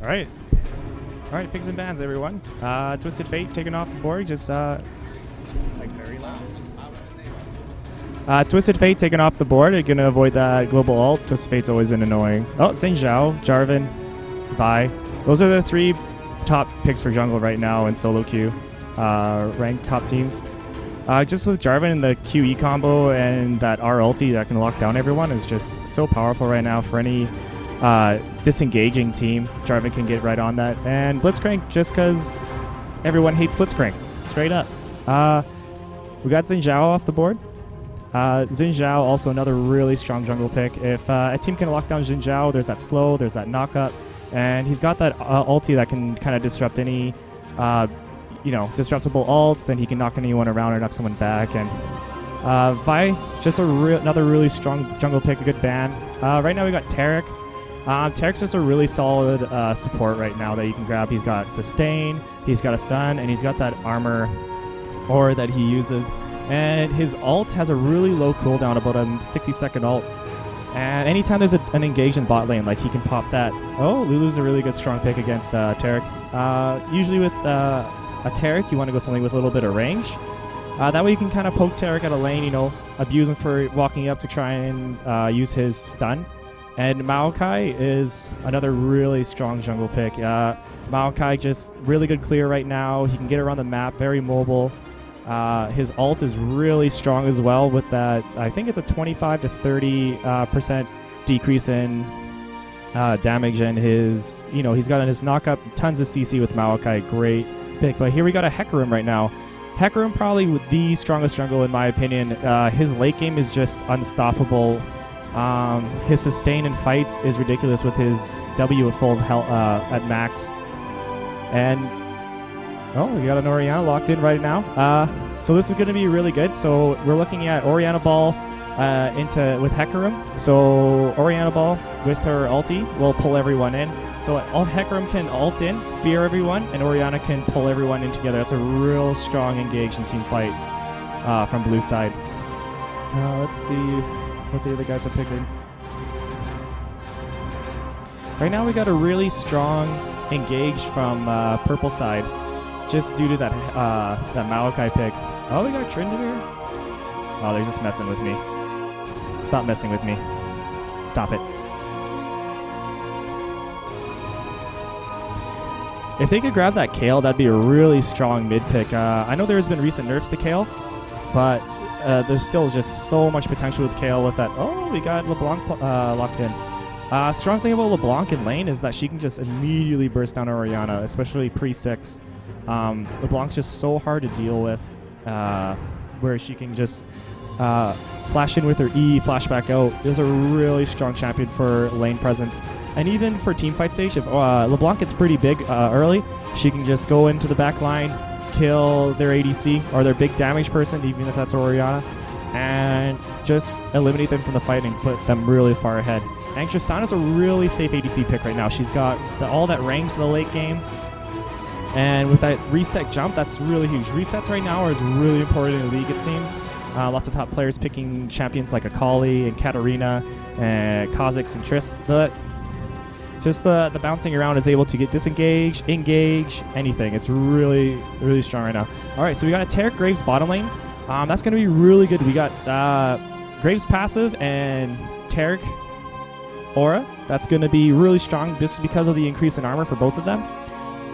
All right, picks and bans, everyone. Twisted Fate taken off the board. Just like very loud. Twisted Fate taken off the board. You're gonna avoid that global ult. Twisted Fate's always an annoying. Oh, Saint Zhao, Jarvan, Vi. Those are the three top picks for jungle right now in solo queue. Ranked top teams. Just with Jarvan and the QE combo and that R ulti that can lock down everyone is just so powerful right now for any disengaging team. Jarvan can get right on that. And Blitzcrank, just because everyone hates Blitzcrank. Straight up. We got Xin Zhao off the board. Xin Zhao, also another really strong jungle pick. If a team can lock down Xin Zhao, there's that slow, there's that knock-up, and he's got that ulti that can kind of disrupt any disruptible ults, and he can knock anyone around or knock someone back. And Vi, just another really strong jungle pick, a good ban. Right now we got Taric. Taric's just a really solid support right now that you can grab. He's got sustain, he's got a stun, and he's got that armor aura that he uses. And his ult has a really low cooldown, about a 60-second ult. And anytime there's an engage in bot lane, like he can pop that. Oh, Lulu's a really good strong pick against Taric. Usually with a Taric, you want to go something with a little bit of range. That way you can kind of poke Taric out of lane, abuse him for walking up to try and use his stun. And Maokai is another really strong jungle pick. Maokai just really good clear right now. He can get around the map, very mobile. His ult is really strong as well with that. I think it's a 25 to 30% decrease in damage, and his, he's got in his knockup tons of CC with Maokai. Great pick. But here we got a Hecarim right now. Hecarim probably the strongest jungle in my opinion. His late game is just unstoppable. His sustain in fights is ridiculous with his W at full health at max. And oh, we got an Orianna locked in right now. So this is going to be really good. So we're looking at Orianna Ball with Hecarim. So Orianna Ball with her ulti will pull everyone in. So Hecarim can ult in, fear everyone, and Orianna can pull everyone in together. That's a real strong engage and team fight from blue side. Let's see what the other guys are picking. Right now we got a really strong engage from purple side, just due to that Maokai pick. Oh, we got Tryndamere. Oh, they're just messing with me. Stop messing with me. Stop it. If they could grab that Kale, that'd be a really strong mid pick. I know there's been recent nerfs to Kale, but there's still just so much potential with Kale with that. Oh, we got LeBlanc locked in. Strong thing about LeBlanc in lane is that she can just immediately burst down Orianna, especially pre-6. LeBlanc's just so hard to deal with, where she can just flash in with her E, flash back out. There's a really strong champion for lane presence. And even for teamfight stage, if LeBlanc gets pretty big early, she can just go into the back line, kill their ADC or their big damage person, even if that's Orianna, and just eliminate them from the fight and put them really far ahead. And Tristana's a really safe ADC pick right now. She's got all that range in the late game. And with that reset jump, that's really huge. Resets right now are really important in the league, it seems. Lots of top players picking champions like Akali and Katarina and Kha'Zix and Triss. Just the bouncing around is able to get disengaged, engage, anything. It's really, really strong right now. All right, so we got a Taric Graves bottom lane. That's going to be really good. We got Graves passive and Taric Aura. That's going to be really strong just because of the increase in armor for both of them.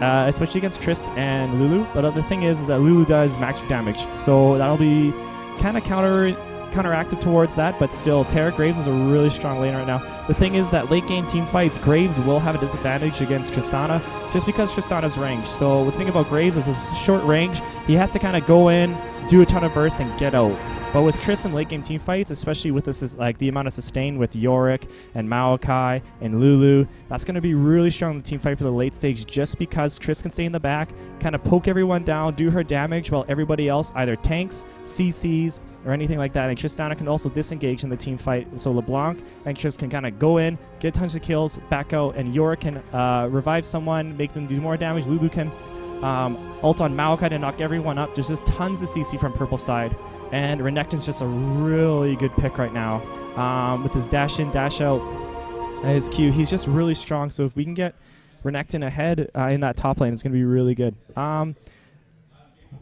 Especially against Trist and Lulu. But the thing is that Lulu does magic damage, so that'll be kind of counteractive towards that, but still, Taric Graves is a really strong lane right now. The thing is that late game team fights, Graves will have a disadvantage against Tristana just because Tristana's range. So the thing about Graves is his short range, he has to kind of go in, do a ton of burst, and get out. But with Triss and late game team fights, especially with this like the amount of sustain with Yorick and Maokai and Lulu, that's going to be really strong in the team fight for the late stage just because Triss can stay in the back, kind of poke everyone down, do her damage while everybody else either tanks, CCs, or anything like that. And Tristana can also disengage in the team fight. So LeBlanc and Triss can kind of go in, get tons of kills, back out, and Yorick can revive someone, make them do more damage. Lulu can ult on Maokai to knock everyone up. There's just tons of CC from purple side. And Renekton's just a really good pick right now. With his dash in, dash out, and his Q, he's just really strong. So if we can get Renekton ahead in that top lane is going to be really good.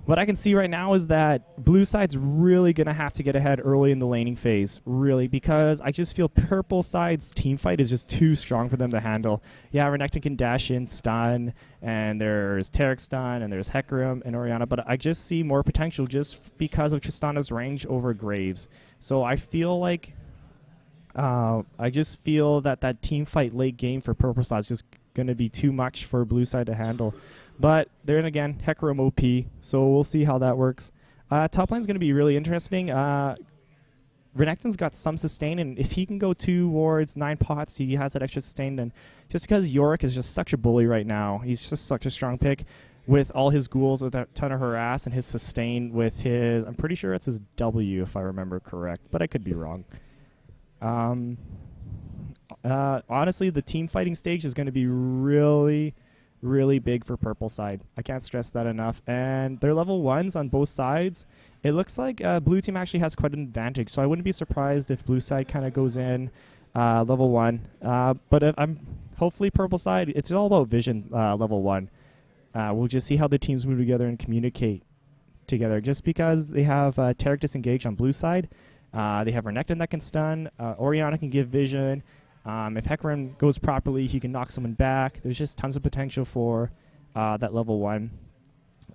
What I can see right now is that blue side's really going to have to get ahead early in the laning phase, really, because I just feel purple side's team fight is just too strong for them to handle. Yeah, Renekton can dash in, stun, and there's Taric stun, and there's Hecarim and Orianna, but I just see more potential just because of Tristana's range over Graves. So I feel like I just feel that that team fight late game for purple side is just going to be too much for blue side to handle. But then again, Hecarim OP, so we'll see how that works. Top lane's going to be really interesting. Renekton's got some sustain, and if he can go towards 9 pots, he has that extra sustain. And just because Yorick is just such a bully right now, he's just such a strong pick with all his ghouls with a ton of harass and his sustain with his, I'm pretty sure it's his W if I remember correct, but I could be wrong. Honestly, the team fighting stage is going to be really big for purple side. I can't stress that enough. And they're level 1s on both sides. It looks like blue team actually has quite an advantage, so I wouldn't be surprised if blue side kind of goes in level 1. But if hopefully purple side, it's all about vision level 1. We'll just see how the teams move together and communicate together. Just because they have Taric disengaged on blue side, they have Renekton that can stun, Orianna can give vision. If Hecarim goes properly, he can knock someone back. There's just tons of potential for that level 1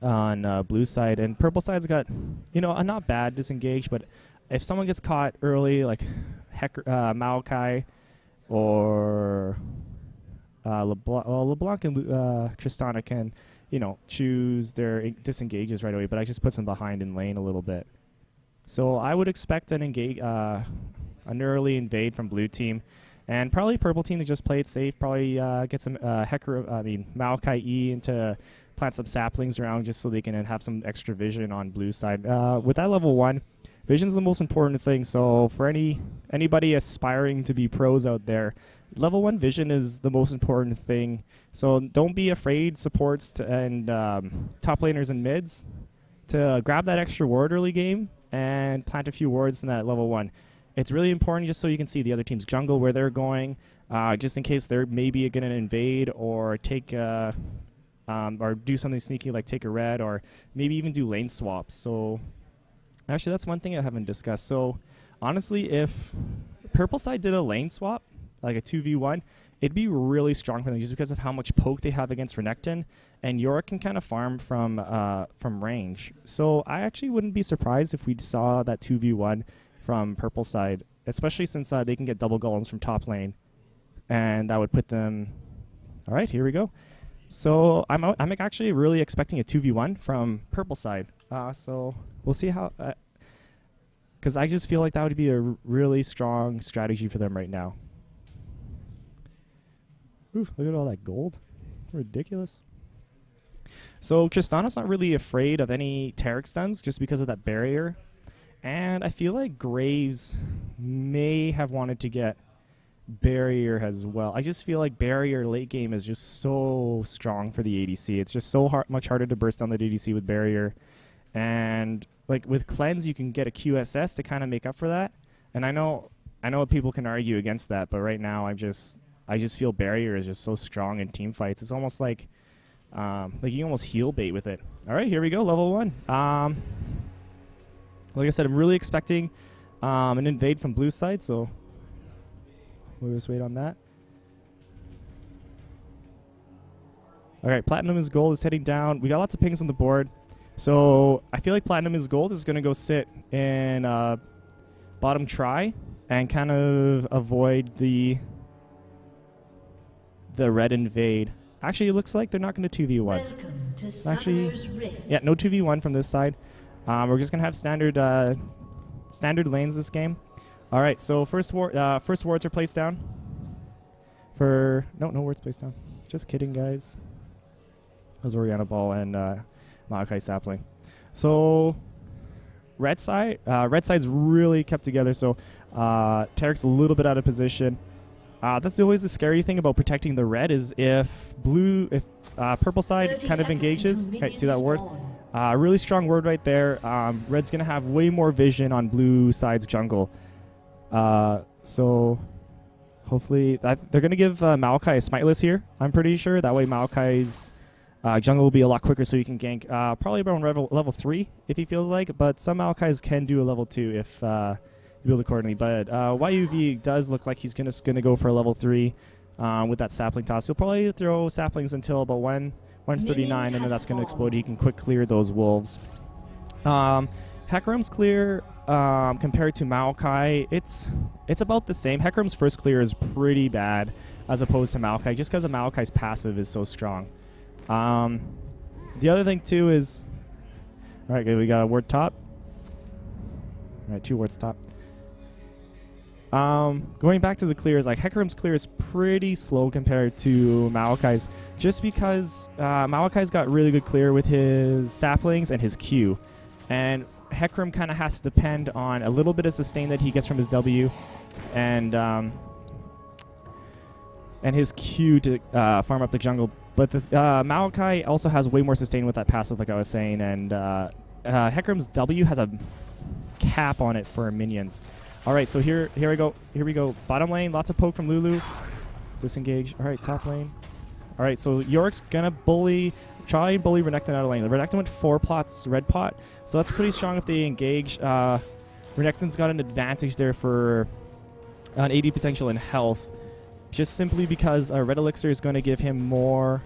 on blue side. And purple side's got, you know, a not bad disengage, but if someone gets caught early, like Maokai or LeBlanc and Tristana can, you know, choose their disengages right away, but I just put them behind in lane a little bit. So I would expect an an early invade from blue team. And probably purple team to just play it safe, probably get some Maokai E into plant some saplings around just so they can have some extra vision on blue side. With that level 1, vision's the most important thing, so for anybody aspiring to be pros out there, level 1 vision is the most important thing. So don't be afraid, supports and top laners and mids, to grab that extra ward early game and plant a few wards in that level 1. It's really important just so you can see the other team's jungle, where they're going, just in case they're maybe going to invade or take or do something sneaky like take a red, or maybe even do lane swaps. So actually, that's one thing I haven't discussed. So honestly, if purple side did a lane swap, like a 2v1, it'd be really strong for them just because of how much poke they have against Renekton, and Yorick can kind of farm from range. So I actually wouldn't be surprised if we saw that 2v1 from purple side, especially since they can get double golems from top lane, and that would put them. All right, here we go. So I'm actually really expecting a 2v1 from purple side. So we'll see how, because I just feel like that would be a really strong strategy for them right now. Ooh, look at all that gold, ridiculous. So Tristana's not really afraid of any Taric stuns just because of that barrier. And I feel like Graves may have wanted to get barrier as well. I just feel like barrier late game is just so strong for the ADC. It's just so much harder to burst down the ADC with barrier. And like with cleanse, you can get a QSS to kind of make up for that. And I know people can argue against that, but right now I just feel barrier is just so strong in team fights. It's almost like you almost heal bait with it. All right, here we go, level 1. Like I said, I'm really expecting an invade from blue side, so we'll just wait on that. All right, Platinum is Gold is heading down. We got lots of pings on the board, so I feel like Platinum is Gold is going to go sit in bottom try and kind of avoid the red invade. Actually, it looks like they're not going to 2v1. Actually, yeah, no 2v1 from this side. We're just gonna have standard lanes this game. All right, so first wards are placed down. No wards placed down. Just kidding, guys. That was Orianna Ball and Maokai Sapling. So red side's really kept together. So Taric's a little bit out of position. That's always the scary thing about protecting the red is if purple side kind of engages. Okay, see that ward? Really strong word right there. Red's going to have way more vision on blue side's jungle. So Hopefully, they're going to give Maokai a Smiteless here, I'm pretty sure. That way Maokai's jungle will be a lot quicker so you can gank probably around level 3 if he feels like, but some Maokais can do a level 2 if you build accordingly. But YUV does look like he's going to go for a level 3 with that sapling toss. He'll probably throw saplings until about 139, and then that's going to explode. He can quick clear those wolves. Hecarim's clear compared to Maokai, it's about the same. Hecarim's first clear is pretty bad as opposed to Maokai, just because of Maokai's passive is so strong. The other thing too is, all right, good, we got a ward top. All right, 2 wards top. Going back to the clears, like Hecarim's clear is pretty slow compared to Maokai's, just because Maokai's got really good clear with his saplings and his Q, and Hecarim kind of has to depend on a little bit of sustain that he gets from his W, and his Q to farm up the jungle. But the Maokai also has way more sustain with that passive, like I was saying, and Hecarim's W has a cap on it for minions. All right, so here we go. Here we go. Bottom lane, lots of poke from Lulu. Disengage. All right, top lane. All right, so Yorick's gonna try and bully Renekton out of lane. Renekton went 4 pots red pot, so that's pretty strong if they engage. Renekton's got an advantage there for an AD potential and health, just simply because red elixir is going to give him more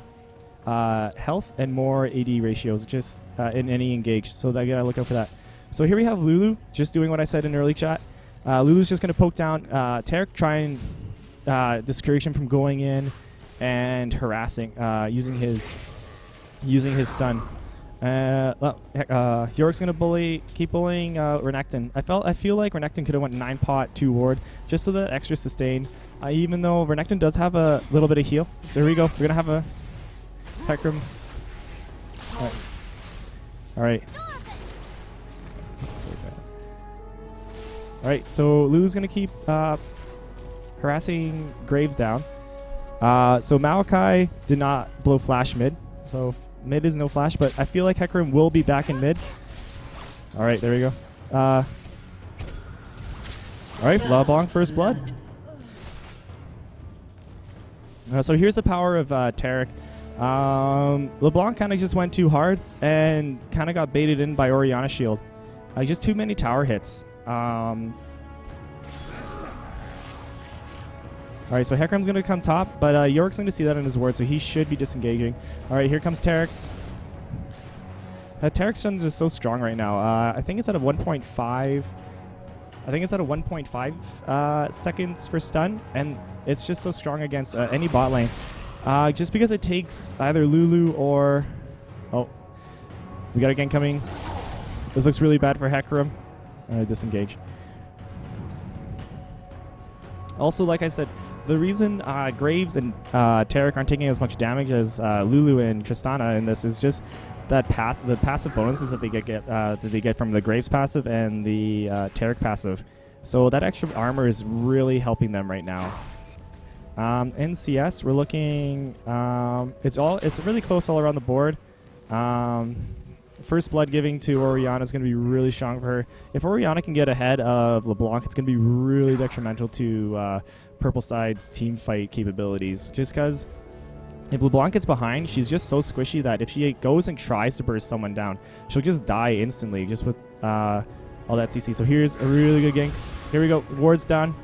health and more AD ratios just in any engage. So I gotta look out for that. So here we have Lulu just doing what I said in early chat. Lulu's just going to poke down Tarek, try and discourage him from going in and harassing using his stun. Yorick's going to keep bullying Renekton. I feel like Renekton could have went 9 pot 2 ward just so that extra sustain. Even though Renekton does have a little bit of heal. So here we go. We're going to have a Hecarim. All right. Alright, so Lulu's going to keep harassing Graves down. So Maokai did not blow flash mid. So mid is no flash, but I feel like Hecarim will be back in mid. Alright, there we go. Alright, LeBlanc first blood. So here's the power of Tarek. LeBlanc kind of just went too hard and kind of got baited in by Orianna's shield. Just too many tower hits. Alright, so Hecarim's going to come top, but Yorick's going to see that in his ward, so he should be disengaging. Alright, here comes Tarek. Tarek's stun is so strong right now. I think it's at a 1.5. I think it's at a 1.5 seconds for stun, and it's just so strong against any bot lane. Just because it takes either Lulu or... Oh, we got a gank coming. This looks really bad for Hecarim. Disengage. Also, like I said, the reason Graves and Tarek aren't taking as much damage as Lulu and Tristana in this is just that the passive bonuses that they get from the Graves passive and the Tarek passive. So that extra armor is really helping them right now. In CS, we're looking. It's really close all around the board. First blood giving to Orianna is going to be really strong for her. If Orianna can get ahead of LeBlanc, it's going to be really detrimental to Purple Side's team fight capabilities. Just because if LeBlanc gets behind, she's just so squishy that if she goes and tries to burst someone down, she'll just die instantly just with all that CC. So here's a really good gank. Here we go. Ward's down.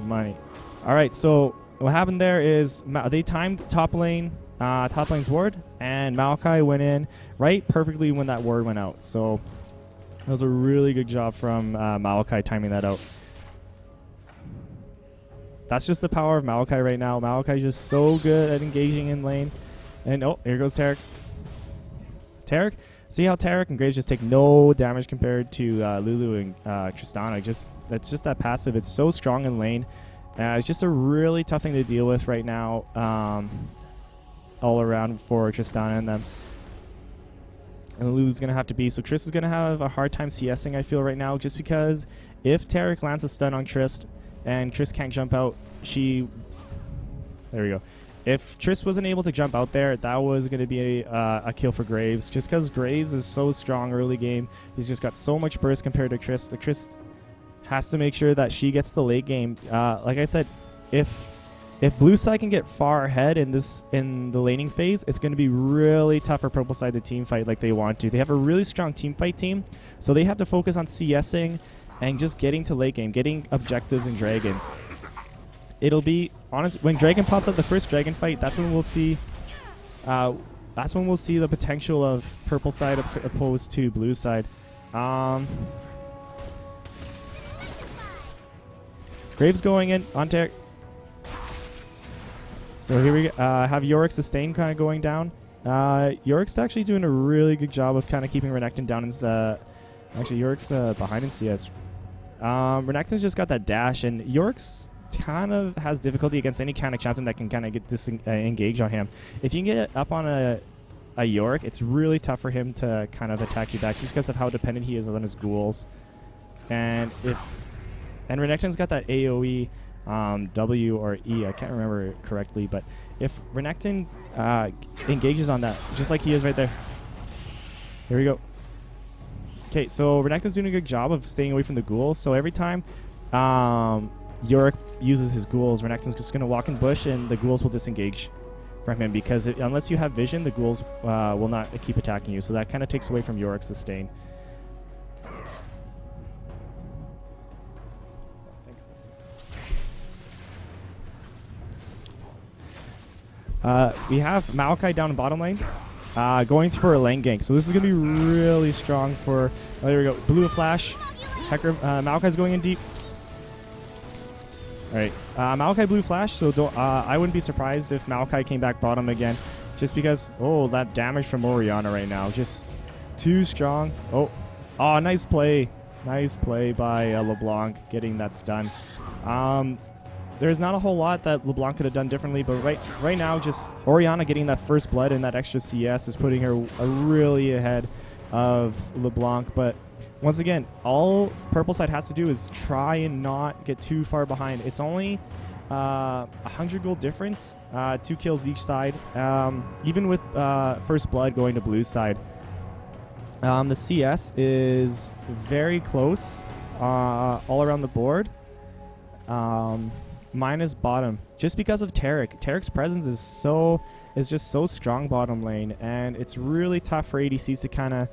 Money. All right, so what happened there is they timed top lane's ward, and Maokai went in right perfectly when that ward went out. So that was a really good job from Maokai timing that out. That's just the power of Maokai right now. Maokai's just so good at engaging in lane. And oh, here goes Tarek. See how Tarek and Graves just take no damage compared to Lulu and Tristana. That's just that passive. It's so strong in lane. It's just a really tough thing to deal with right now. All around for Tristana and them. And Lulu's going to have to be. So Triss is going to have a hard time CSing, I feel, right now, just because if Tarek lands a stun on Triss and Triss can't jump out, there we go. If Triss wasn't able to jump out there, that was going to be a kill for Graves, just because Graves is so strong early game. He's just got so much burst compared to Triss. The Triss has to make sure that she gets the late game. Like I said, if blue side can get far ahead in the laning phase, it's going to be really tough for purple side to team fight like they want to. They have a really strong team fight team, so they have to focus on CSing and just getting to late game, getting objectives and dragons. It'll be honest when dragon pops up, the first dragon fight. That's when we'll see. That's when we'll see the potential of purple side opposed to blue side. Graves going in on Tarek. So here we have Yorick sustain kind of going down. Yorick's actually doing a really good job of kind of keeping Renekton down. Actually, Yorick's behind in CS. Renekton's just got that dash, and Yorick's kind of has difficulty against any kind of champion that can kind of get engage on him. If you can get up on a Yorick, it's really tough for him to kind of attack you back just because of how dependent he is on his ghouls. And Renekton's got that AoE W or E, I can't remember it correctly, but if Renekton engages on that, just like he is right there. Here we go. Okay, so Renekton's doing a good job of staying away from the ghouls, so every time Yorick uses his ghouls, Renekton's just going to walk in bush and the ghouls will disengage from him because unless you have vision, the ghouls will not keep attacking you, so that kind of takes away from Yorick's sustain. We have Maokai down in bottom lane, going for a lane gank. So this is going to be really strong for... Oh, there we go. Blue flash. Hecker, Maokai's going in deep. All right. Maokai blue flash, so I wouldn't be surprised if Maokai came back bottom again. Just because... Oh, that damage from Orianna right now. Just too strong. Oh, nice play. Nice play by LeBlanc getting that stun. There's not a whole lot that LeBlanc could have done differently, but right now, just Orianna getting that first blood and that extra CS is putting her really ahead of LeBlanc. But once again, all purple side has to do is try and not get too far behind. It's only 100 gold difference, 2 kills each side, even with first blood going to blue side. The CS is very close all around the board. Minus bottom, just because of Tarek. Tarek's presence is just so strong bottom lane, and it's really tough for ADCs to kind of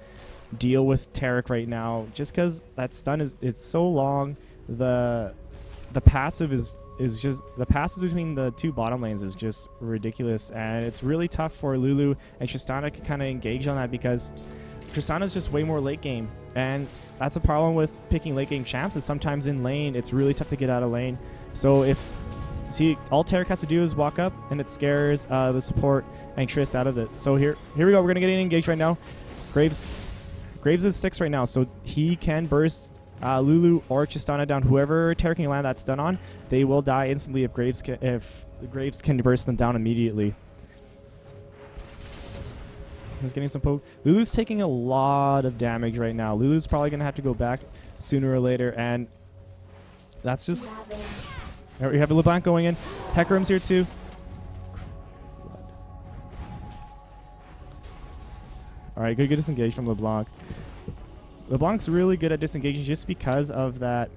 deal with Tarek right now, just because that stun it's so long. The passive is just the passive between the two bottom lanes is just ridiculous, and it's really tough for Lulu and Tristana to kind of engage on that because Tristana's just way more late game, and that's a problem with picking late game champs. Is sometimes in lane it's really tough to get out of lane. So all Tarek has to do is walk up, and it scares the support and Trist out of it. So here we go. We're gonna get engaged right now. Graves is 6 right now, so he can burst Lulu or Tristana down. Whoever Tarek can land that stun on, they will die instantly if Graves can burst them down immediately. He's getting some poke. Lulu's taking a lot of damage right now. Lulu's probably gonna have to go back sooner or later, and that's just. We have a LeBlanc going in. Hecarim's here too. All right, good disengage from LeBlanc. LeBlanc's really good at disengaging just because of that.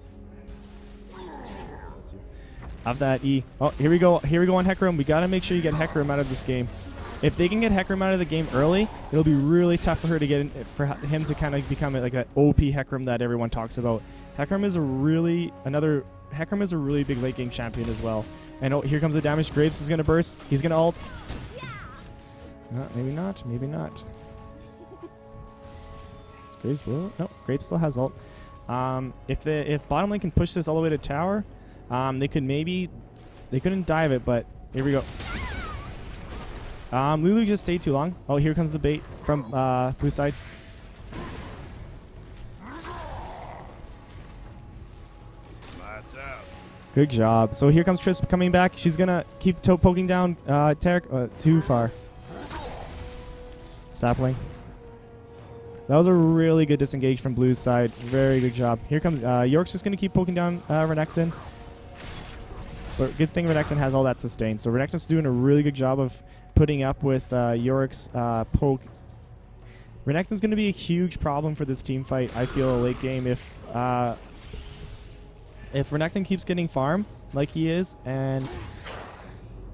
E. Oh, here we go. Here we go on Hecarim. We gotta make sure you get Hecarim out of this game. If they can get Hecarim out of the game early, it'll be really tough for her to get for him to kind of become like that OP Hecarim that everyone talks about. Hecarim is a really big late game champion as well. And oh, here comes the damage. Graves is gonna burst. He's gonna ult. Maybe not. Maybe not. Graves will. No, Graves still has ult. If bottom lane can push this all the way to tower, they couldn't dive it, but here we go. Lulu just stayed too long. Oh, here comes the bait from blue side. Good job. So here comes Triss coming back. She's going to keep poking down Tarek. Too far. Sapling. That was a really good disengage from blue's side. Very good job. Here comes York's just going to keep poking down Renekton. But good thing Renekton has all that sustain. So Renekton's doing a really good job of putting up with Yorick's poke. Renekton's going to be a huge problem for this team fight, I feel, late game. if Renekton keeps getting farm like he is, and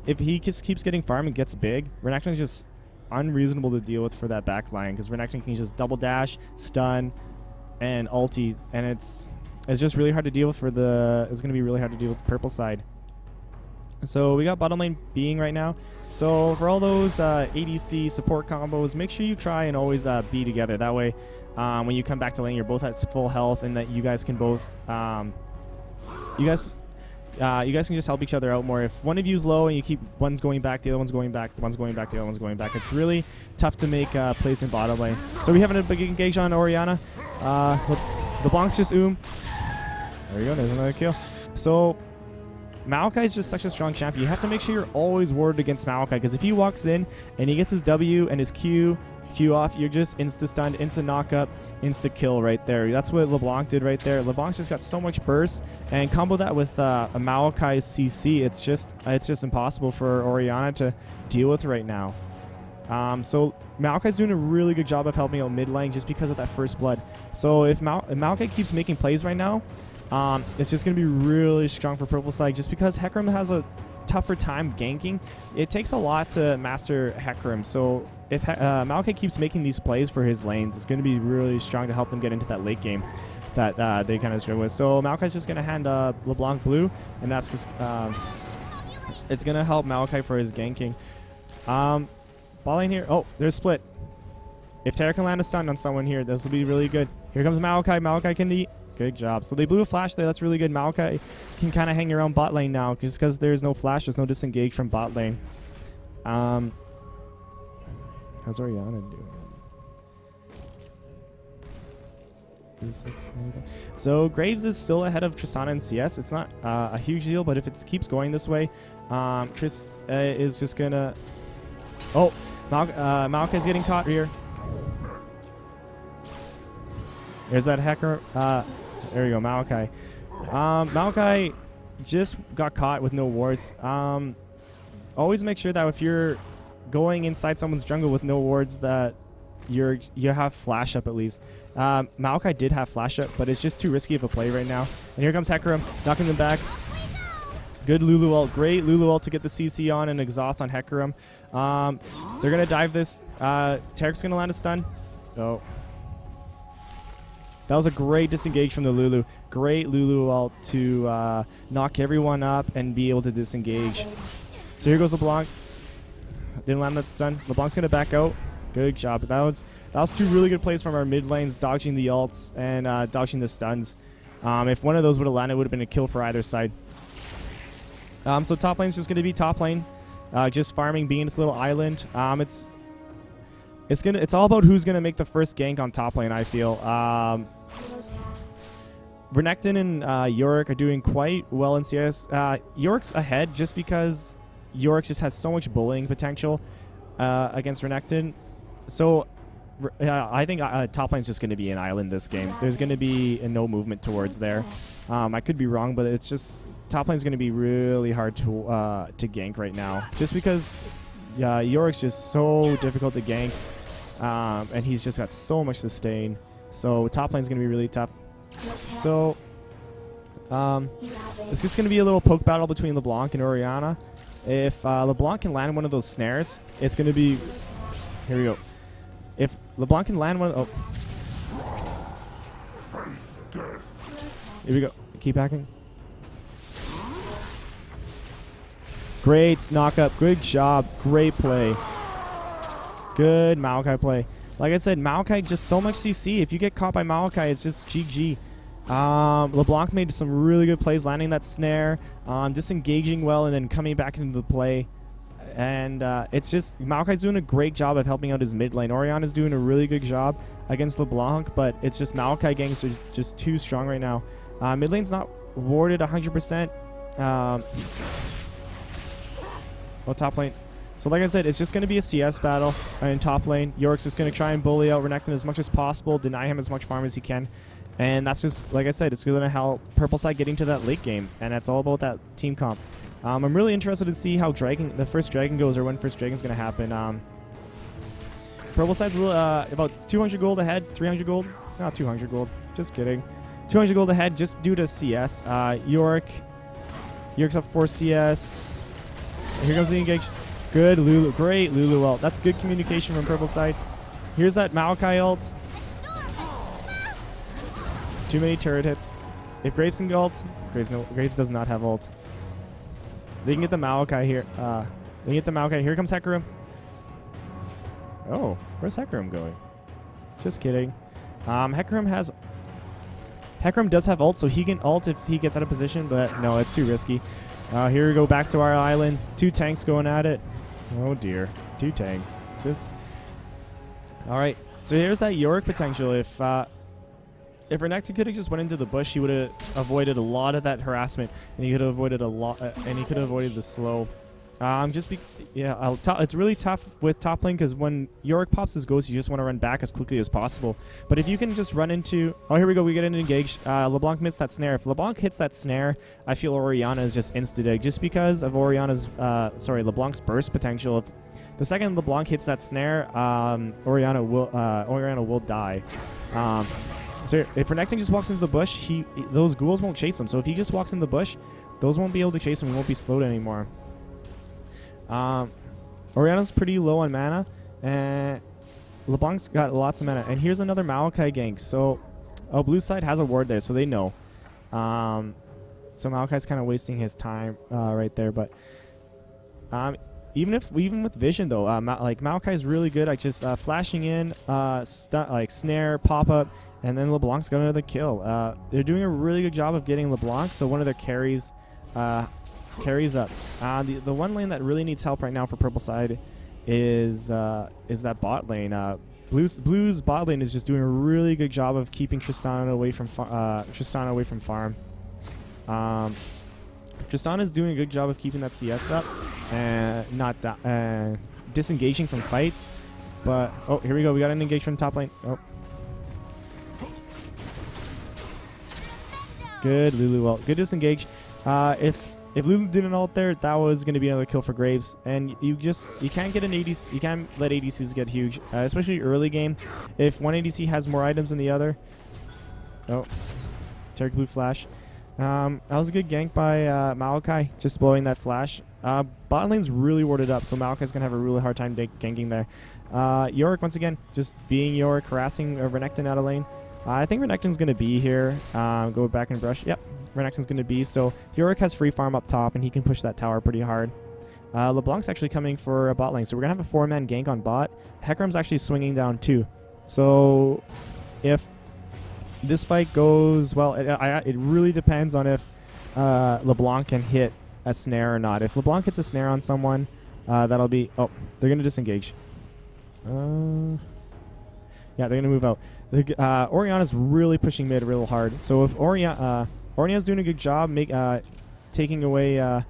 if he just keeps getting farm and gets big, Renekton is just unreasonable to deal with for that back line, because Renekton can just double dash, stun, and ulti, and it's just really hard to deal with for the. It's going to be really hard to deal with the purple side. So we got bottom lane being right now. So for all those ADC support combos, make sure you try and always be together. That way, when you come back to lane, you're both at full health, and that you guys can both, you guys can just help each other out more. If one of you's low and you keep one's going back, the other one's going back, one's going back, the other one's going back, it's really tough to make plays in bottom lane. So we having a big engage on Orianna. LeBlanc's just There you go. There's another kill. So Maokai is just such a strong champion. You have to make sure you're always warded against Maokai, because if he walks in and he gets his W and his Q off, you're just insta-stunned, insta-knock-up, insta-kill right there. That's what LeBlanc did right there. LeBlanc's just got so much burst, and combo that with a Maokai's CC, it's just impossible for Orianna to deal with right now. So Maokai's doing a really good job of helping out mid lane just because of that first blood. So if Maokai keeps making plays right now, it's just going to be really strong for purple side, just because Hecarim has a tougher time ganking. It takes a lot to master Hecarim, so if Maokai keeps making these plays for his lanes, it's going to be really strong to help them get into that late game that they kind of struggle with. So Maokai's just going to hand LeBlanc blue, and that's just it's going to help Maokai for his ganking. Ball lane here. Oh, there's split. If Terra can land a stun on someone here, this will be really good. Here comes Maokai. Maokai can eat. Good job. So they blew a flash there. That's really good. Maokai can kind of hang around bot lane now, just because there's no flash. There's no disengage from bot lane. How's Orianna doing? So Graves is still ahead of Tristana in CS. It's not a huge deal, but if it keeps going this way, Triss is just going to... Oh, Maokai's getting caught here. There's that hacker. There you go, Maokai. Maokai just got caught with no wards. Always make sure that if you're going inside someone's jungle with no wards, that you have flash up at least. Maokai did have flash up, but it's just too risky of a play right now. And here comes Hecarim, knocking them back. Good Lulu ult. Great Lulu ult to get the CC on and exhaust on Hecarim. They're going to dive this. Tarek's going to land a stun. Oh. That was a great disengage from the Lulu. Great Lulu ult to knock everyone up and be able to disengage. So here goes LeBlanc. Didn't land that stun. LeBlanc's going to back out. Good job. That was two really good plays from our mid lanes, dodging the ults and dodging the stuns. If one of those would have landed, it would have been a kill for either side. So top lane's just going to be top lane, just farming, being this little island. It's all about who's going to make the first gank on top lane, I feel. Renekton and Yorick are doing quite well in CS. Yorick's ahead just because Yorick just has so much bullying potential against Renekton. So I think top lane's just going to be an island this game. There's going to be no movement towards there. I could be wrong, but it's just top lane's going to be really hard to gank right now, just because Yorick's just so difficult to gank, and he's just got so much sustain. So top lane's going to be really tough. So it's just going to be a little poke battle between LeBlanc and Orianna. If LeBlanc can land one of those snares, it's going to be... Here we go. If LeBlanc can land one of... Oh. Here we go. Keep hacking. Great knock up. Good job. Great play. Good Maokai play. Like I said, Maokai just so much CC. If you get caught by Maokai, it's just GG. LeBlanc made some really good plays, landing that snare, disengaging well, and then coming back into the play. And it's just Maokai's doing a great job of helping out his mid lane. Orianna's doing a really good job against LeBlanc, but it's just Maokai gangs are just too strong right now. Mid lane's not warded 100%. Well, top lane. So like I said, it's just going to be a CS battle in top lane. Yorick's just going to try and bully out Renekton as much as possible, deny him as much farm as he can. And that's just, like I said, it's going to help purple side get into that late game. And that's all about that team comp. I'm really interested to see how the first dragon goes, or when first dragon's going to happen. Purple side's about 200 gold ahead, 300 gold. Not 200 gold. Just kidding. 200 gold ahead just due to CS. York's up 4 CS. Here comes the engage. Good Lulu. Great Lulu ult. That's good communication from purple side. Here's that Maokai ult. Too many turret hits. If Graves can ult, Graves does not have ult. They can get the Maokai here. They can get the Maokai. Here comes Hecarim. Oh, where's Hecarim going? Just kidding. Hecarim does have ult, so he can ult if he gets out of position, but no, it's too risky. Here we go back to our island. 2 tanks going at it. Oh dear, 2 tanks. Just all right. So here's that Yorick potential. If Renekton could have just went into the bush, he would have avoided a lot of that harassment, and he could have avoided a lot, and he could have avoided the slow. It's really tough with top lane because when Yorick pops his ghost, you just want to run back as quickly as possible. But if you can just run into... Oh, here we go. We get an engage. LeBlanc missed that snare. If LeBlanc hits that snare, I feel Orianna is just insta-dig just because of LeBlanc's burst potential. If the second LeBlanc hits that snare, Orianna will die. So if Renekton just walks into the bush, those ghouls won't chase him. So if he just walks in the bush, those won't be able to chase him. He won't be slowed anymore. Orianna's pretty low on mana, and LeBlanc's got lots of mana. And here's another Maokai gank. So, blue side has a ward there, so they know. So Maokai's kind of wasting his time right there. But even with vision though, Maokai is really good at just flashing in, snare, pop up, and then LeBlanc's got another kill. They're doing a really good job of getting LeBlanc. So one of their carries up. The one lane that really needs help right now for purple side is that bot lane. Blue's bot lane is just doing a really good job of keeping Tristana away from farm. Tristana is doing a good job of keeping that CS up and not disengaging from fights. But oh, here we go. We got an engage from top lane. Oh, good Lulu ult. Good disengage. If Lulu didn't ult there, that was going to be another kill for Graves. And you can't get an ADC. You can't let ADCs get huge, especially early game. If one ADC has more items than the other. Oh, Tarek Blue flash. That was a good gank by Maokai, just blowing that flash. Bot lane's really warded up, so Maokai's going to have a really hard time ganking there. Yorick, once again, just being Yorick, harassing Renekton out of lane. I think Renekton's going to be here. Go back and brush. Yep, Renekton's going to be. So Yorick has free farm up top, and he can push that tower pretty hard. LeBlanc's actually coming for a bot lane, so we're going to have a 4-man gank on bot. Hecarim's actually swinging down too. So if this fight goes well, it really depends on if LeBlanc can hit a snare or not. If LeBlanc hits a snare on someone, that'll be... Oh, they're going to disengage. Yeah, they're going to move out. Orianna's really pushing mid real hard. So if Orianna's doing a good job taking away... Oh,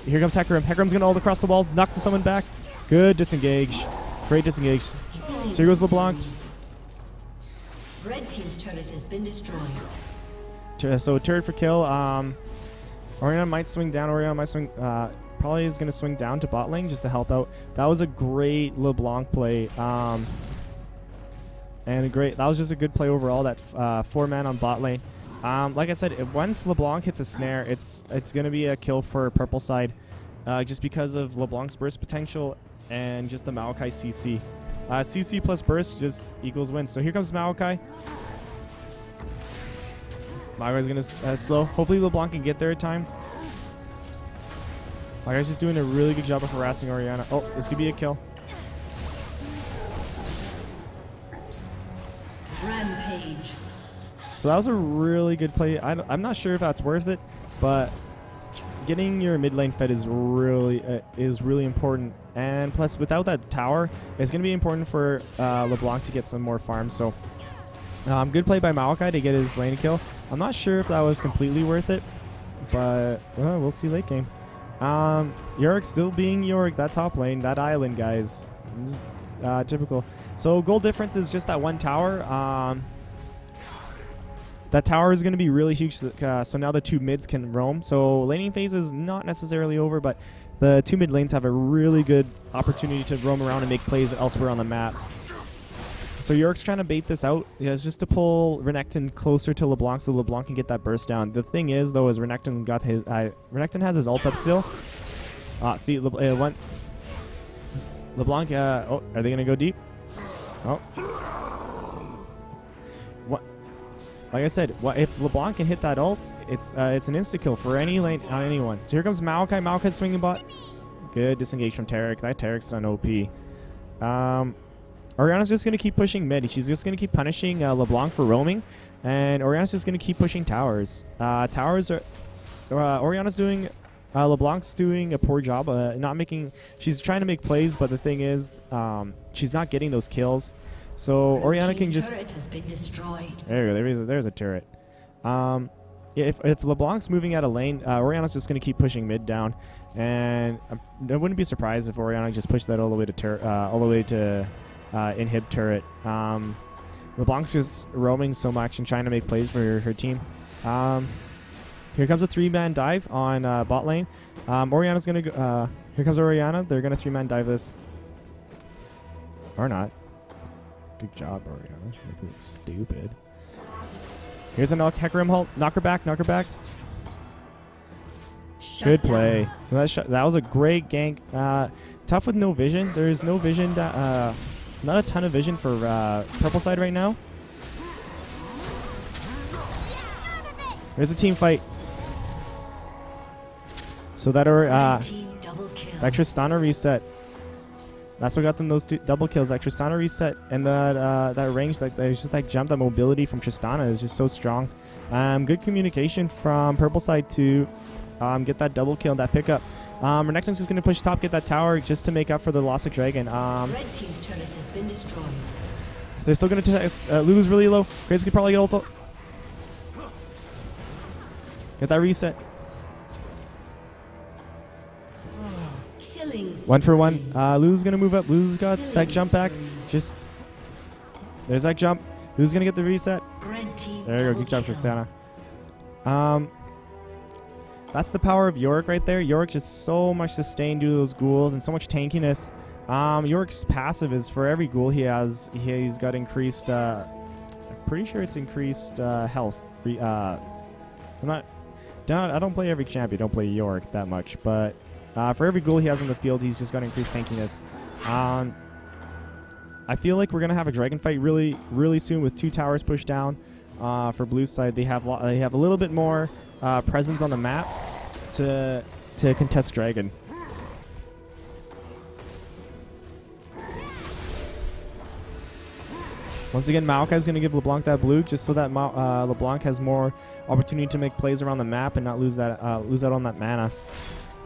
here comes Hecarim. Hecarim's going to ult across the wall, knock someone back. Good disengage. Great disengage. So here goes LeBlanc. Red team's turret has been destroyed. So turret for kill. Orianna might swing down. Orianna might swing... probably is going to swing down to bot lane just to help out. That was a great LeBlanc play. That was just a good play overall, that 4-man on bot lane. Like I said, once LeBlanc hits a snare, it's going to be a kill for purple side, just because of LeBlanc's burst potential and just the Maokai CC. CC plus burst just equals win. So here comes Maokai. Maokai's going to slow. Hopefully LeBlanc can get there in time. Maokai's just doing a really good job of harassing Orianna. Oh, this could be a kill. Rampage. So that was a really good play. I'm not sure if that's worth it, but getting your mid lane fed is really important. And plus, without that tower, it's going to be important for LeBlanc to get some more farms. So good play by Maokai to get his lane kill. I'm not sure if that was completely worth it, but we'll see late game. Yorick still being Yorick, that top lane, that island, guys. Typical. So goal difference is just that one tower. That tower is going to be really huge, so now the 2 mids can roam. So laning phase is not necessarily over, but the 2 mid lanes have a really good opportunity to roam around and make plays elsewhere on the map. So York's trying to bait this out. Yeah, it's just to pull Renekton closer to LeBlanc so LeBlanc can get that burst down. The thing is, though, is Renekton got his Renekton has his ult up still. See, LeBlanc. Oh, are they gonna go deep? Oh. What? Like I said, what if LeBlanc can hit that ult? It's an insta kill for any lane on anyone. So here comes Maokai. Maokai's swinging bot. Good disengage from Taric. That Taric's on OP. Orianna's just going to keep pushing mid. She's just going to keep punishing LeBlanc for roaming. And Orianna's just going to keep pushing towers. Towers are... Orianna's doing... LeBlanc's doing a poor job. Not making... She's trying to make plays, but the thing is... she's not getting those kills. So Orianna can just... Turret has been destroyed. There you go. There's a turret. Yeah, if LeBlanc's moving out of lane, Orianna's just going to keep pushing mid down. And I wouldn't be surprised if Orianna just pushed that all the way to inhib turret. LeBlanc's just roaming so much and trying to make plays for her team. Here comes a 3-man dive on bot lane. Orianna's gonna go. Here comes Orianna. They're gonna 3-man dive this, or not. Good job, Orianna. You're stupid. Here's a Hecarim ult. Knock her back. Knock her back. Good play. So that was a great gank. Tough with no vision. There's no vision. Not a ton of vision for purple side right now. There's a team fight. So that Tristana reset. That's what got them those 2 double kills. That Tristana reset and that range, there's just that jump, that mobility from Tristana is just so strong. Good communication from purple side to get that double kill, that pickup. Renekton's just going to push top, get that tower just to make up for the loss of Dragon. Red team's turret has been destroyed. They're still going to Lulu's really low. Graves could probably get ult. Get that reset. Killing 1 for 1. Lulu's going to move up. Lulu's got that jump back. Just there's that jump. Lulu's going to get the reset. Red team there you go. Good job, Tristana. That's the power of Yorick right there. Yorick just so much sustain due to those ghouls and so much tankiness. Yorick's passive is for every ghoul he has, he's got increased, I'm pretty sure it's increased health. I don't play every champion, don't play Yorick that much, but for every ghoul he has on the field, he's just got increased tankiness. I feel like we're going to have a dragon fight really, really soon with 2 towers pushed down. For blue side, they have a little bit more presence on the map to contest dragon. Once again, Maokai's going to give LeBlanc that blue just so that LeBlanc has more opportunity to make plays around the map and not lose out on that mana.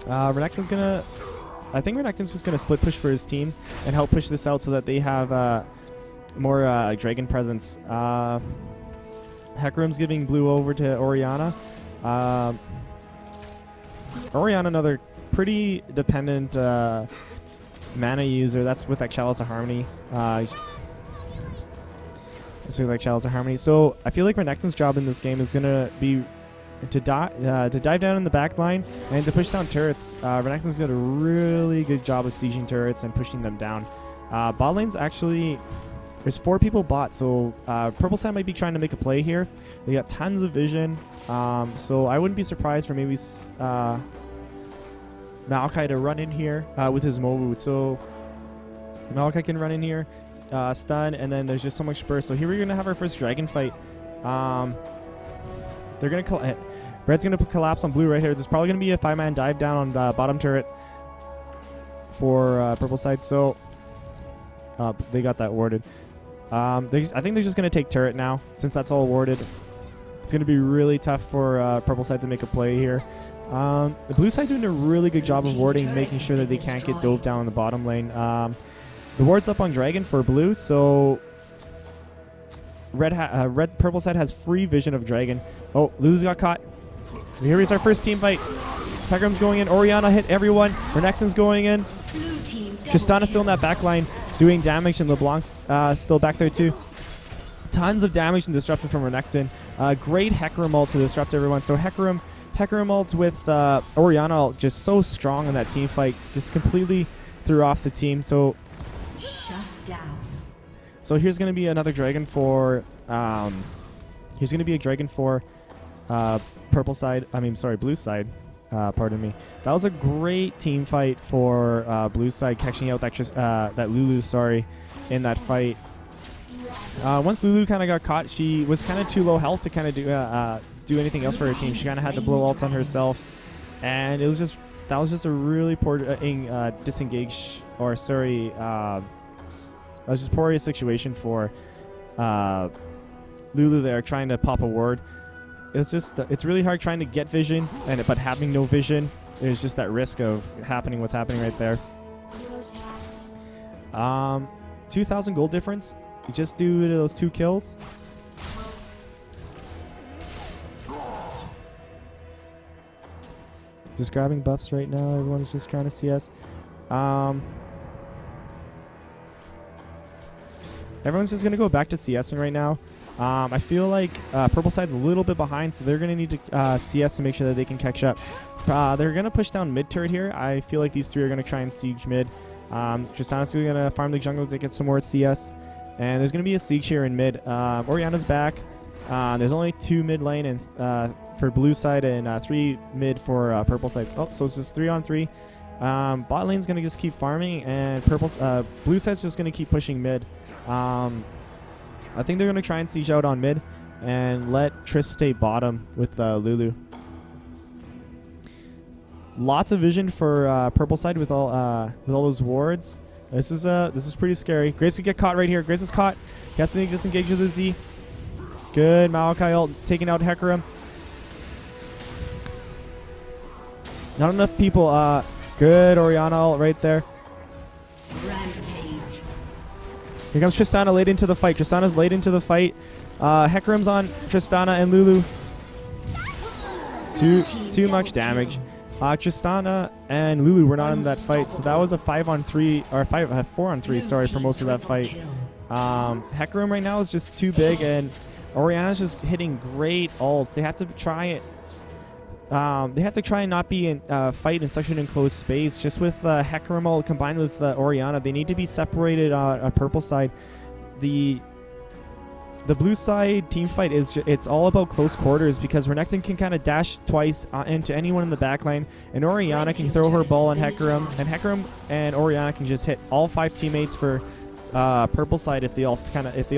Renekton's going to... I think Renekton's just going to split push for his team and help push this out so that they have more dragon presence. Hecarim's giving blue over to Orianna. Orianna, another pretty dependent mana user. That's with that Chalice of Harmony. So I feel like Renekton's job in this game is going to be to dive down in the back line and to push down turrets. Renekton's did a really good job of sieging turrets and pushing them down. Bot lane's actually... There's 4 people bot, so purple side might be trying to make a play here. They got tons of vision, so I wouldn't be surprised for maybe Maokai to run in here with his Mobu. So Maokai can run in here, stun, and then there's just so much burst. So here we're going to have our first dragon fight. They're going to... Red's going to collapse on blue right here. There's probably going to be a 5-man dive down on bottom turret for purple side, so they got that warded. I think they're just going to take turret now, since that's all warded. It's going to be really tough for purple side to make a play here. The blue side doing a really good job of warding, making sure that they can't get dove down in the bottom lane. The ward's up on dragon for blue, so purple side has free vision of dragon. Oh, Lulu's got caught. Here is our first team fight. Hecarim's going in. Orianna hit everyone. Renekton's going in. Tristana's still in that back line doing damage, and LeBlanc's still back there too. Tons of damage and disruption from Renekton. Great Hecarim ult to disrupt everyone. So Hecarim ult with Orianna ult just so strong in that team fight. Just completely threw off the team. So So here's going to be another dragon for... here's going to be a dragon for purple side. I mean, sorry, blue side. Pardon me. That was a great team fight for blue side, catching out that Lulu, sorry, in that fight. Once Lulu kind of got caught, she was kind of too low health to kind of do anything else for her team. She kind of had to blow ult on herself, and that was just a really poor disengage, or sorry, that was just poor situation for Lulu there, trying to pop a ward. It's really hard trying to get vision, but having no vision, there's just that risk of what's happening right there. 2,000 gold difference just due to those 2 kills. Just grabbing buffs right now. Everyone's just trying to see us. Everyone's just going to go back to CSing right now. I feel like purple side's a little bit behind, so they're going to need to CS to make sure that they can catch up. They're going to push down mid turret here. I feel like these 3 are going to try and siege mid. Tristana's going to farm the jungle to get some more CS. And there's going to be a siege here in mid. Orianna's back. There's only 2 mid lane and for blue side and 3 mid for purple side. Oh, so it's just 3 on 3. Bot lane's going to just keep farming, and blue side's just going to keep pushing mid. I think they're going to try and siege out on mid and let Triss stay bottom with Lulu. Lots of vision for purple side with all those wards. This is pretty scary. Graves could get caught right here. Graves is caught. He has to disengage with the Z. Good Maokai ult, taking out Hecarim. Not enough people. Good Orianna ult right there. Rampage. Here comes Tristana late into the fight. Tristana's late into the fight. Hecarim's on Tristana and Lulu. Too much damage. Tristana and Lulu were not in that fight, so that was a 5-on-3 or 4-on-3. Sorry, for most of that fight. Hecarim right now is just too big, and Orianna's just hitting great ults. They have to try it. They have to try and not be in fight in such an enclosed space. Just with Hecarim ult combined with Orianna, they need to be separated on purple side. The blue side team fight it's all about close quarters, because Renekton can kind of dash twice into anyone in the backline, and Orianna can throw her ball on Hecarim, and Hecarim and Orianna can just hit all 5 teammates for purple side if they all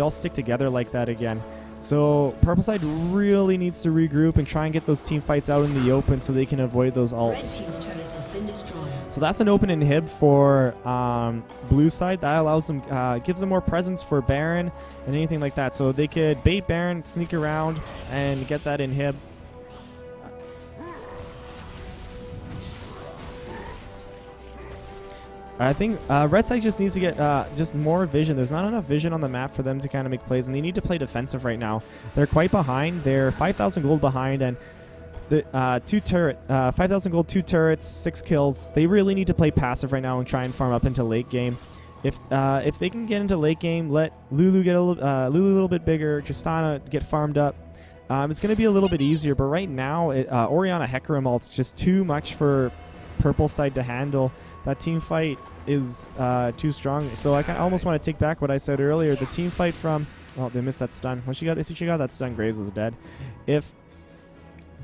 stick together like that again. So purple side really needs to regroup and try and get those team fights out in the open so they can avoid those ults. Red team's turret has been destroyed. So that's an open inhib for blue side. That allows them, gives them more presence for Baron and anything like that. So they could bait Baron, sneak around, and get that inhib. I think red side just needs to get just more vision. There's not enough vision on the map for them to kind of make plays, and they need to play defensive right now. They're quite behind. They're 5,000 gold behind, and the 5,000 gold, 2 turrets, 6 kills. They really need to play passive right now and try and farm up into late game. If they can get into late game, let Lulu get a little bit bigger, Tristana get farmed up. It's going to be a little bit easier, but right now, Orianna Hecarim ult's just too much for purple side to handle. That team fight is too strong. So I almost want to take back what I said earlier. The team fight from... Oh, they missed that stun. If she got that stun, Graves was dead.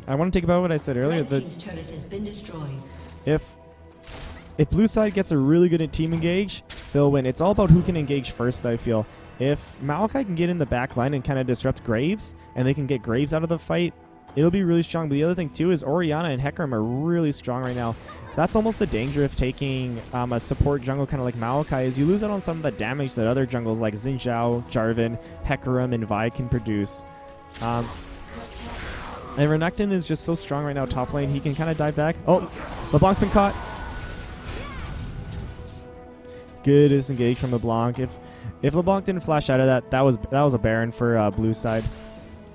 I want to take about what I said earlier. Red team's turret has been destroyed. If blue side gets a really good team engage, they'll win. It's all about who can engage first, I feel. If Maokai can get in the back line and kind of disrupt Graves, and they can get Graves out of the fight, it'll be really strong. But the other thing, too, is Orianna and Hecarim are really strong right now. That's almost the danger of taking a support jungle kind of like Maokai, is you lose out on some of the damage that other jungles like Xin Zhao, Jarvan, Hecarim, and Vi can produce. And Renekton is just so strong right now top lane. He can kind of dive back. Oh, LeBlanc's been caught. Good disengage from LeBlanc. If LeBlanc didn't flash out of that was a Baron for blue side.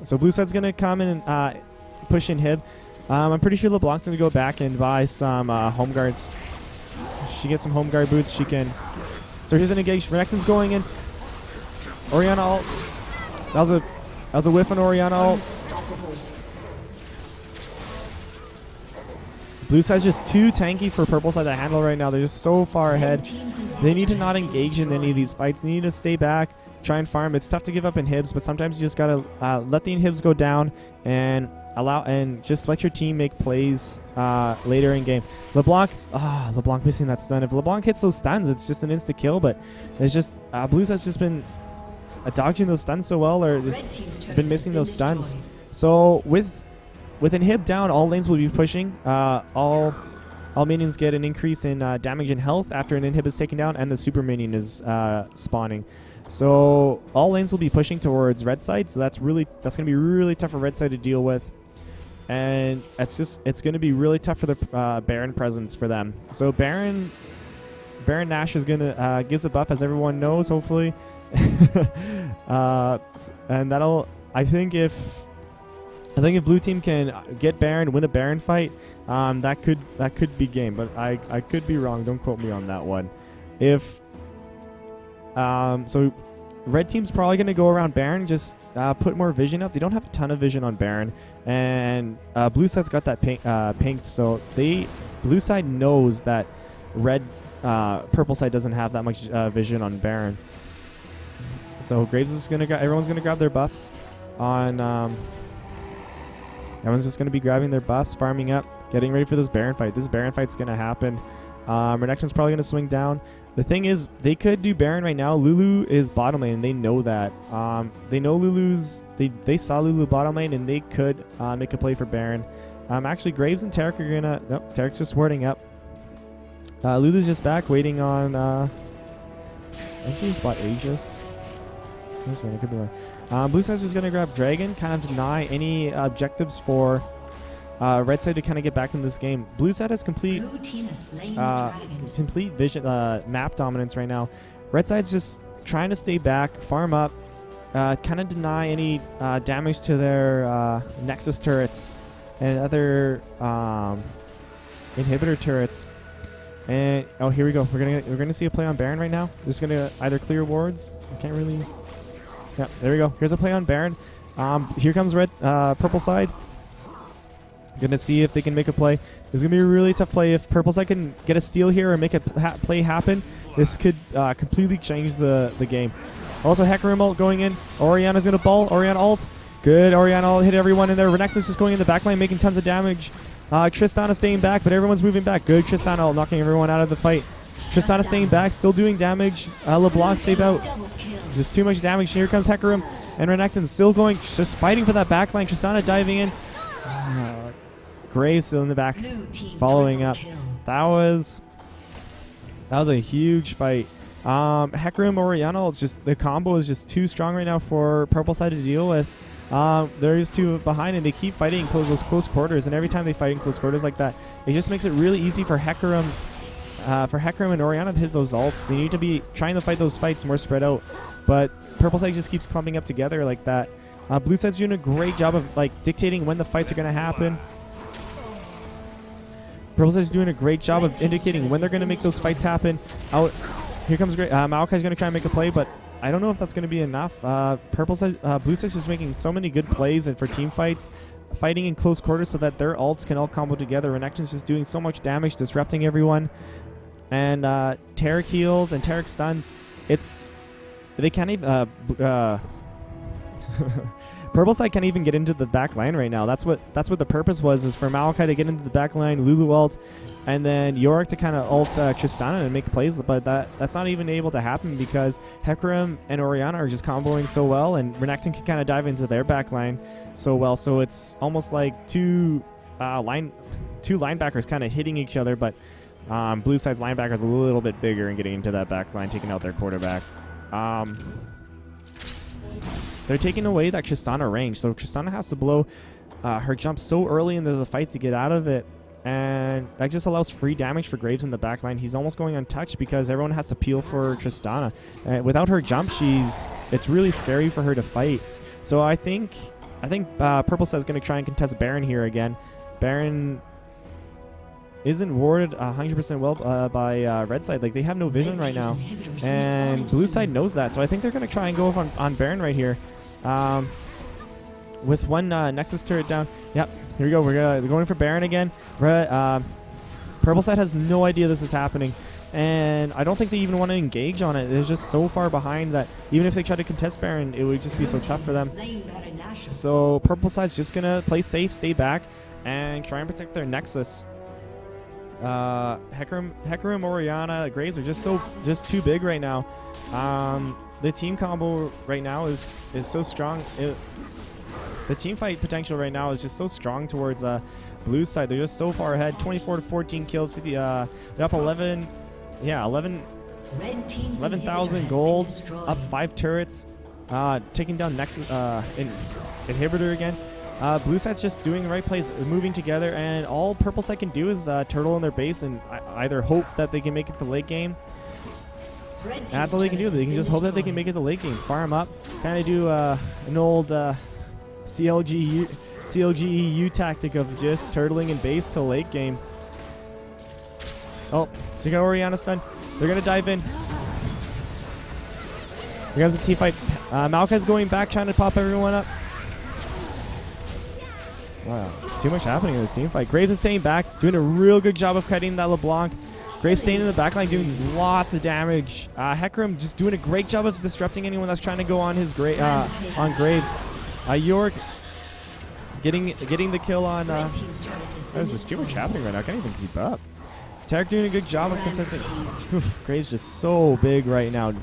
So blue side's going to come in and push inhib. I'm pretty sure LeBlanc's going to go back and buy some home guards. She gets some home guard boots. She can... So here's an engage. Renekton's going in. Orianna ult. That was a whiff on Orianna ult. Blue side's just too tanky for purple side to handle right now. They're just so far ahead. They need to not engage in any of these fights. They need to stay back try and farm. It's tough to give up inhibs, but sometimes you just gotta let the inhibs go down and just let your team make plays later in game. LeBlanc missing that stun. If LeBlanc hits those stuns, it's just an insta kill. But it's just Blues has just been dodging those stuns so well, or just been missing those stuns. So with inhib down, all lanes will be pushing. All minions get an increase in damage and health after an inhib is taken down, and the super minion is spawning. So all lanes will be pushing towards red side. So that's going to be really tough for red side to deal with, and it's going to be really tough for the Baron presence for them. So Baron Nash is going to gives a buff, as everyone knows, hopefully, and that'll I think if blue team can get Baron, win a Baron fight, that could be game, but I could be wrong. Don't quote me on that one. So red team's probably going to go around Baron, just put more vision up. They don't have a ton of vision on Baron, and blue side's got that pink, so blue side knows that purple side doesn't have that much vision on Baron. So Graves is everyone's gonna grab their buffs on. Everyone's just gonna be grabbing their buffs, farming up, getting ready for this Baron fight. This Baron fight's gonna happen. Renekton's probably gonna swing down. The thing is, they could do Baron right now. Lulu is bottom lane, and they know that. They know They saw Lulu bottom lane, and they could make a play for Baron. Actually, Graves and Tarek are gonna. Nope, Tarek's just warding up. Lulu's just back, waiting on. I think he just bought Aegis. This one, it could be one. Blue side's just gonna grab Dragon, kind of deny any objectives for red side to kind of get back in this game. Blue side has complete vision map dominance right now. Red side's just trying to stay back, farm up, kind of deny any damage to their Nexus turrets and other inhibitor turrets. And oh, here we go. We're gonna see a play on Baron right now. Just gonna either clear wards. I can't really. Yeah, there we go. Here's a play on Baron. Here comes purple side. Gonna see if they can make a play. This is gonna be a really tough play. If purple side can get a steal here or make a play happen, this could completely change the game. Also, Hecarim ult going in. Orianna's gonna ball. Orianna ult. Good. Orianna ult hit everyone in there. Renekton's just going in the backline, making tons of damage. Tristana staying back, but everyone's moving back. Good. Tristana ult knocking everyone out of the fight. Tristana staying back, still doing damage. LeBlanc stayed out. Just too much damage. Here comes Hecarim, and Renekton still going, just fighting for that backline. Tristana diving in. Graves still in the back, following up. That was a huge fight. Hecarim Orianna, it's just the combo is just too strong right now for purple side to deal with. There's two behind, and they keep fighting in those close quarters. And every time they fight in close quarters like that, it just makes it really easy for Hecarim. And Orianna to hit those ults. They need to be trying to fight those fights more spread out, but purple side just keeps clumping up together like that. Blue side's doing a great job of dictating when the fights are going to happen. Purple side's doing a great job of indicating when they're going to make those fights happen. Here comes Maokai's going to try and make a play, but I don't know if that's going to be enough. Blue side's just making so many good plays and for team fights, fighting in close quarters so that their ults can all combo together. Renekton's just doing so much damage, disrupting everyone. And Tarek heals and Tarek stuns. They can't even. Purple side can't even get into the back line right now. That's what the purpose was, is for Maokai to get into the back line, Lulu ult, and then Yorick to kind of ult Tristana and make plays. But that's not even able to happen because Hecarim and Orianna are just comboing so well, and Renekton can kind of dive into their back line so well. So it's almost like two linebackers kind of hitting each other, but blue side's linebacker is a little bit bigger and getting into that back line, taking out their quarterback. They're taking away that Tristana range, so Tristana has to blow her jump so early into the fight to get out of it, and that just allows free damage for Graves in the back line. He's almost going untouched because everyone has to peel for Tristana. Without her jump, it's really scary for her to fight. So I think Purple Side is going to try and contest Baron here again. Baron isn't warded 100% well by red side. They have no vision right now, and blue side knows that. So I think they're going to try and go on Baron right here. With one Nexus turret down. Yep, here we go. We're going for Baron again. Purple side has no idea this is happening. and I don't think they even want to engage on it. They're just so far behind that even if they try to contest Baron, it would just be so tough for them. So purple side's just going to play safe, stay back, and try and protect their Nexus. Hecarim, Orianna, Graves are just too big right now. The team combo right now is so strong. The team fight potential right now is just so strong towards blue side. They're just so far ahead. 24 to 14 kills. 50. They're up 11. Yeah, 11,000 gold. Up 5 turrets. Taking down Nexus inhibitor again. Blue side's just doing the right plays, moving together, and all purple side can do is turtle in their base and either hope that they can make it to late game. And that's all they can do. They can just hope that they can make it to late game. Farm up, kind of do an old CLGEU tactic of just turtling in base till late game. Oh, so you got Orianna stunned. They're going to dive in. Here comes the team fight. Maokai's going back, trying to pop everyone up. Wow, too much happening in this team fight. Graves is staying back, doing a real good job of cutting that LeBlanc. Graves staying in the backline, doing lots of damage. Hecarim just doing a great job of disrupting anyone that's trying to go on his on Graves. York getting the kill on. There's just too much happening right now. I can't even keep up. Tarek doing a good job of contesting. Graves just so big right now.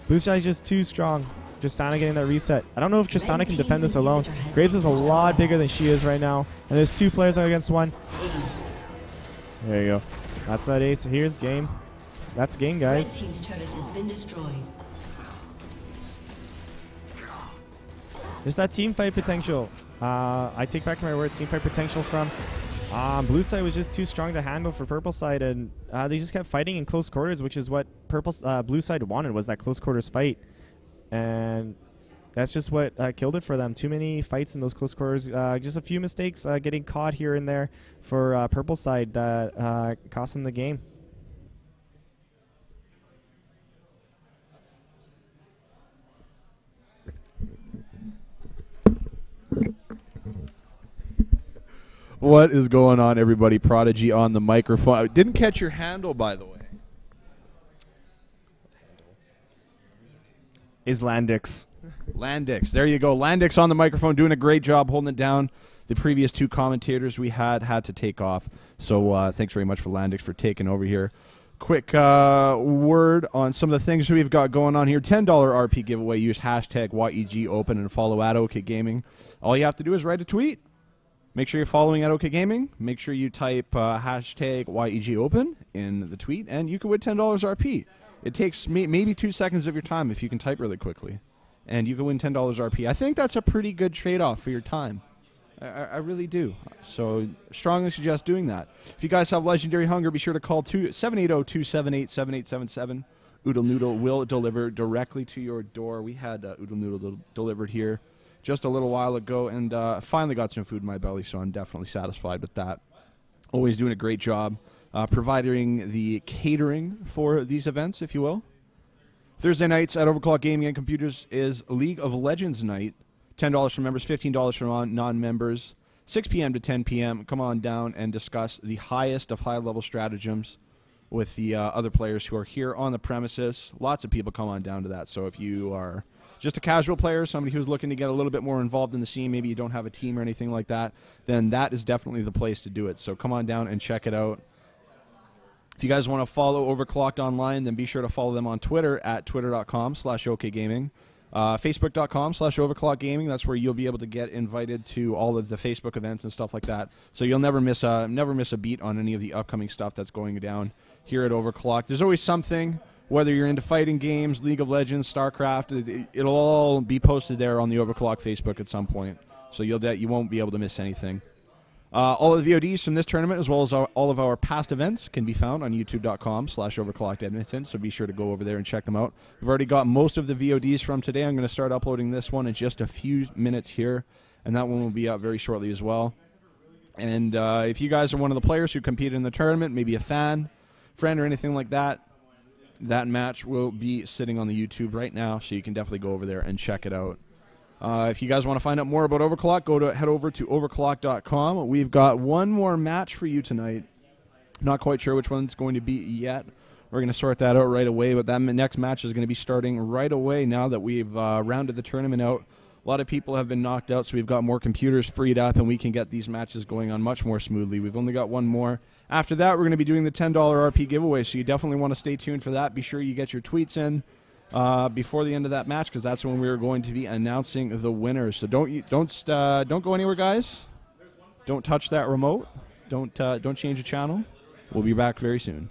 Blue Sky's just too strong. Tristana getting that reset. I don't know if Tristana can defend this alone. Graves is a lot bigger than she is right now. And there's 2 players against 1. There you go. That's that ace. Here's game. That's game, guys. Red team's turret has been destroyed. There's that team fight potential. I take back my words. Team fight potential from blue side was just too strong to handle for purple side, and they just kept fighting in close quarters, which is what blue side wanted, was that close quarters fight. And that's just what killed it for them. Too many fights in those close quarters. Just a few mistakes getting caught here and there for purple side that cost them the game. What is going on, everybody? Prodigy on the microphone. I didn't catch your handle, by the way. Is Landix. Landix. There you go. Landix on the microphone, doing a great job holding it down. The previous 2 commentators we had to take off. So thanks very much for Landix for taking over here. Quick word on some of the things we've got going on here. $10 RP giveaway. Use hashtag YEGOpen and follow at OK Gaming. All you have to do is write a tweet. Make sure you're following at OK Gaming. Make sure you type hashtag YEGOpen in the tweet, and you can win $10 RP. It takes maybe 2 seconds of your time if you can type really quickly, and you can win $10 RP. I think that's a pretty good trade-off for your time. I really do. So strongly suggest doing that. If you guys have Legendary Hunger, be sure to call 780-278-7877. Oodle Noodle will deliver directly to your door. We had Oodle Noodle delivered here just a little while ago, and finally got some food in my belly, so I'm definitely satisfied with that. Always doing a great job providing the catering for these events, if you will. Thursday nights at Overclock Gaming and Computers is League of Legends night. $10 for members, $15 for non-members. 6 p.m. to 10 p.m. Come on down and discuss the highest of high-level stratagems with the other players who are here on the premises. Lots of people come on down to that, so if you are just a casual player, somebody who's looking to get a little bit more involved in the scene, maybe you don't have a team or anything like that, then that is definitely the place to do it. So come on down and check it out. If you guys want to follow Overclocked online, then be sure to follow them on Twitter at twitter.com/OKGaming. Facebook.com/overclockgaming. That's where you'll be able to get invited to all of the Facebook events and stuff like that. So you'll never miss a beat on any of the upcoming stuff that's going down here at Overclock. There's always something, whether you're into fighting games, League of Legends, StarCraft, it'll all be posted there on the Overclock Facebook at some point. So you won't be able to miss anything. All of the VODs from this tournament, as well as all of our past events, can be found on youtube.com/overclockededmonton, so be sure to go over there and check them out. We've already got most of the VODs from today. I'm going to start uploading this one in just a few minutes here, and that one will be out very shortly as well. And if you guys are one of the players who competed in the tournament, maybe a friend, or anything like that, that match will be sitting on the YouTube right now, so you can definitely go over there and check it out. If you guys want to find out more about Overclock, head over to overclock.com. We've got one more match for you tonight. Not quite sure which one's going to be yet. We're going to sort that out right away, but that next match is going to be starting right away now that we've rounded the tournament out. A lot of people have been knocked out, so we've got more computers freed up, and we can get these matches going on much more smoothly. We've only got one more. After that, we're going to be doing the $10 RP giveaway, so you definitely want to stay tuned for that. Be sure you get your tweets in before the end of that match, because that's when we are going to be announcing the winners. So don't go anywhere, guys. Don't touch that remote. Don't change the channel. We'll be back very soon.